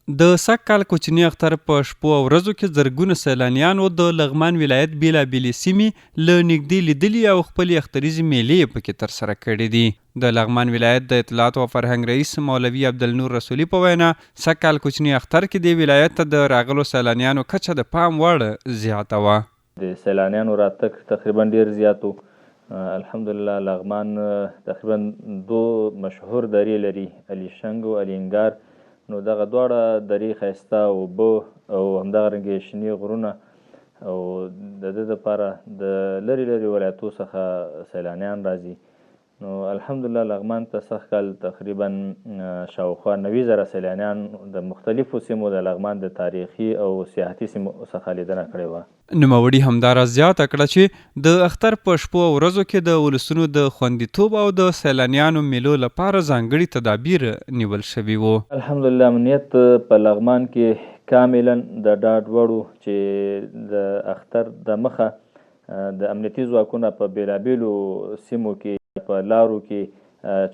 د سږ کوچني اختر په شپو او ورځو کې زرګونه سیلانیانو د لغمان ولایت بیلابېلې سیمې له نږدې لیدلي او خپلې اختریزې میلې یې پکې ترسره کړې دي. د لغمان ولایت د اطلاعات او فرهنګ رئیس مولوي عبدالنور رسولي په وینا سږ کوچني اختر کې د ولایت ته د راغلو سیلانیانو کچه د پام وړ زیاته وه. د سیلانیانو راتګ تقریبا ډیر زیات و. الحمدلله لغمان تقریبا 2 مشهور درې لري، الیشنګ او الینګار. نو دغه دواړه درې ښایسته اوبه او همدغرنګې شنې غرونه او د دې دپاره د لرې لرې ولایتو څخه سیلانیان راځي. نو الحمدلله لغمان ته سږ کال تقریبا شاوخوا 90,000 سیلانیان د مختلفو سیمو د لغمان د تاریخي او سیاحتي سیمو څخه لیدنه کړې وه. نوموړي همداراز زیاته کړه چې د اختر په شپو او ورځو کې د ولسونو د خوندیتوب او د سیلانیانو میلو لپاره ځانګړي تدابیر نیول شوي وو. الحمدلله امنیت په لغمان کې کاملا د ډاډ وړ و چې د اختر د مخه د امنیتي ځواکونه په بېلابېلو سیمو کې په لارو کې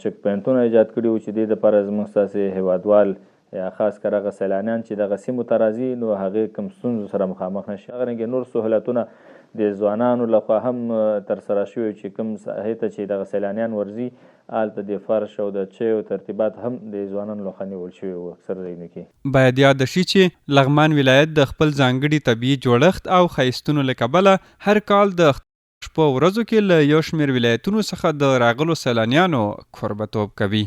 چک پوینټونه ایجاد کړي وو چې دې دپاره زموږ ستاسې هیوادوال یا خاص کر هغه سیلانیان چې دغه سیمو ته راځي نو هغې کوم ستونزو سره مخامخ نه شي. هغه رنګې نور سهولتونه د ځوانانو لخوا هم ترسره شوي چې کوم ساحې ته چې دغه سیلانیان ورځي هلته د فرش او د چایو ترتیبات هم د ځوانانو لخوا نیول شوي وو اکثر ځایونو کې. باید یاد شي چې لغمان ولایت د خپل ځانګړي طبیعي جوړښت او ښایستونو له کبله هر کال د شپو ورځو کې له یو شمېر ولایتونو څخه د راغلو سیلانیانو کوربه‌توب کوي.